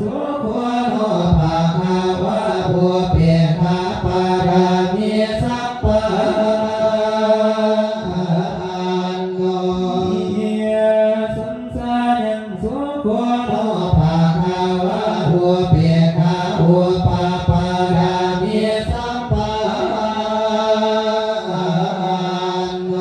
สุขโนภะคะวะผู้เป็นพระปรมิสัพพะโนสังสายังสุขโนภะคะวะผู้เป็นพระอุปปารมิสัพพะโน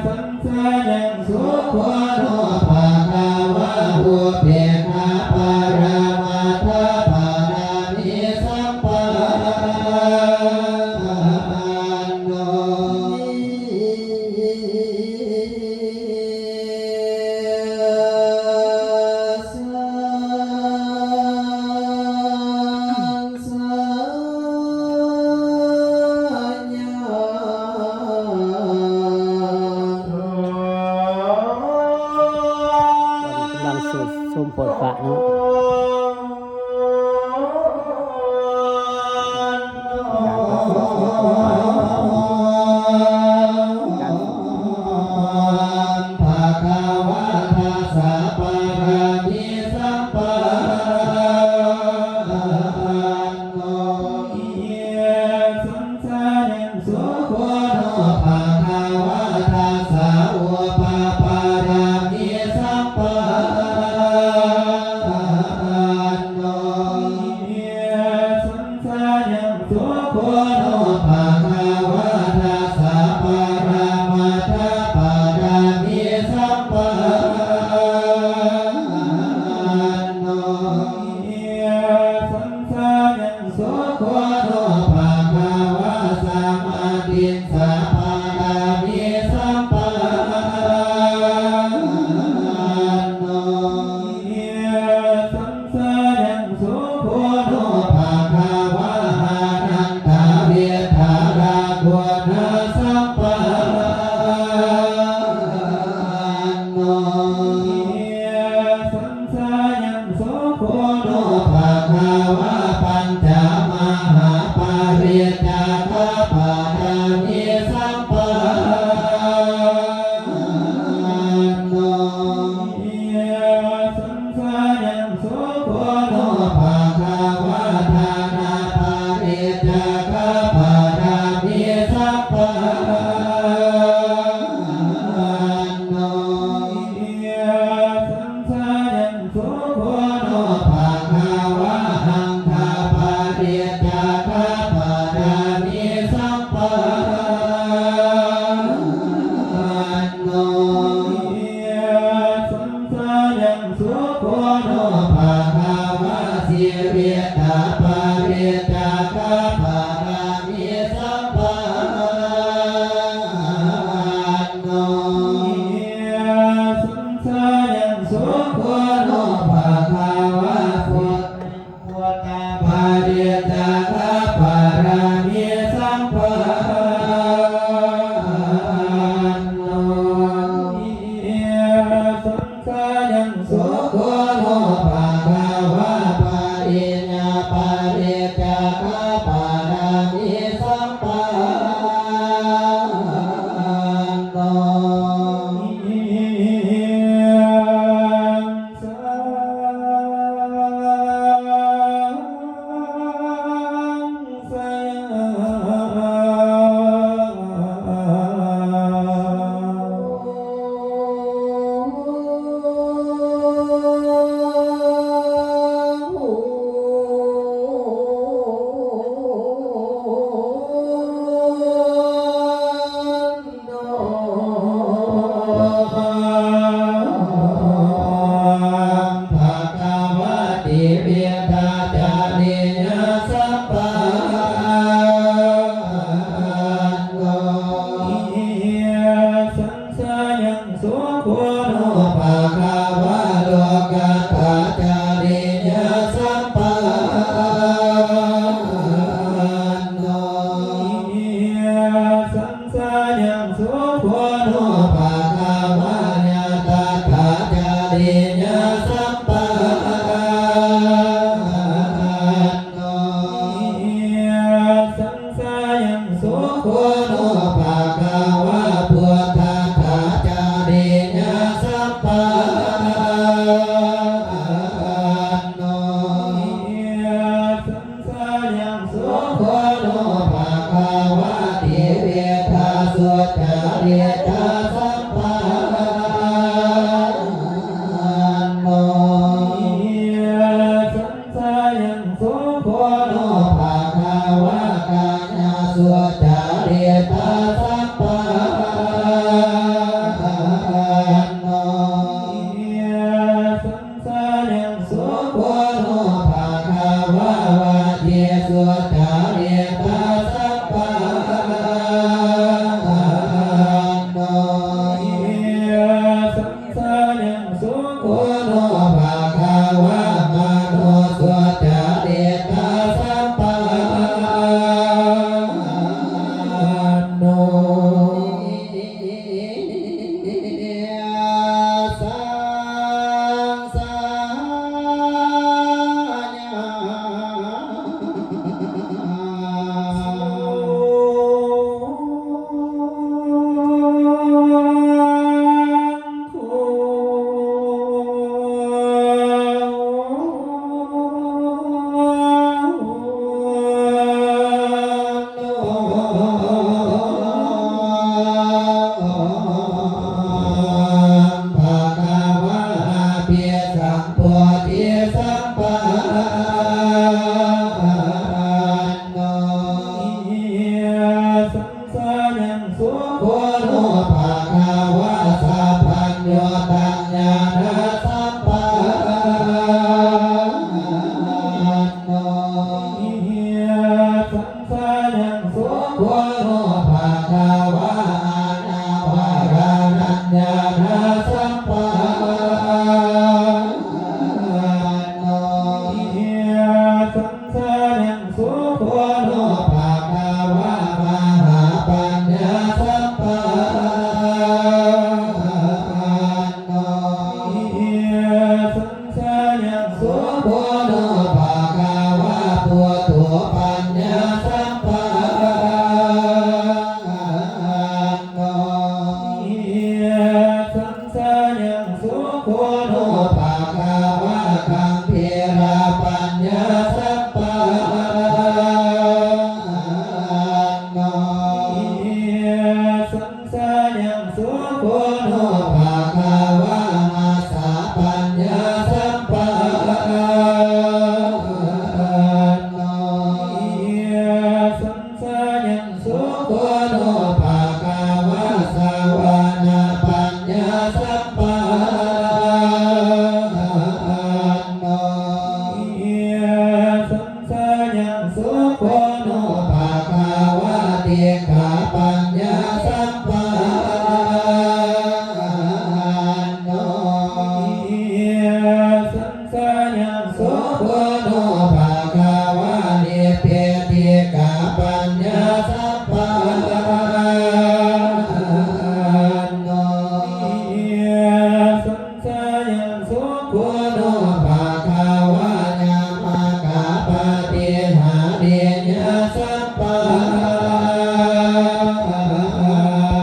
สังสายังสุขโนภะคะวะผู้เป็นพระปรมัตถปารามิสัพพะโนกำลังสวดชมโปรดพระเนาะภะคะวะทาสะปะระมิสัพพะโนสังสายังสุขโนภะคะวะทาสะอุปปารามิสัพพะโนสังสายังสุขโนภะคะวะทาสะปะระมัตถปารามิสัพพะโนสังสายังสุขโนภะคะวะสัมมาทิฏฐิปารามิสัพพะโนสังสายังสุขโนภะคะวะหานันตาเวทารากุณาสัพพะโนสังสายังสุขโนภะคะวะปัญจมหาปาริจาคปารามิสัพพะโนสังสายังสุขโนภะคะวะทานาปาริจาคปารามิสัพพะโนสังสายังสุขโนภะคะวะหังคาปาริจาคปารามิสัพพะโนสังสายังสุขโนภะคะวะสิริตาปาริจาคปารามิสัพพะโนสังสายังสุขโนภะคะวะพุทธปาริจาคปารามิสัพพะโนสังสายังสุขโนภะคะวะปาริญญาปาริจาคปารามิสัพพะโน โนภะคะวะมโนสุจาเดตาสัมปันโนสังสาญภะคะวะเพียสัมปวเทียสัมปันโนสังสายังสุโคโนภะคะวะสัพพัญโยตัญญาณสัมปันโนสังสายังสุโคโนภะคะวะอาณาวารานัญญาณสัมปันโนสังสายังสุโคโนภะคะวะมหาปัญญาสัมปันโนสังสายังสุโค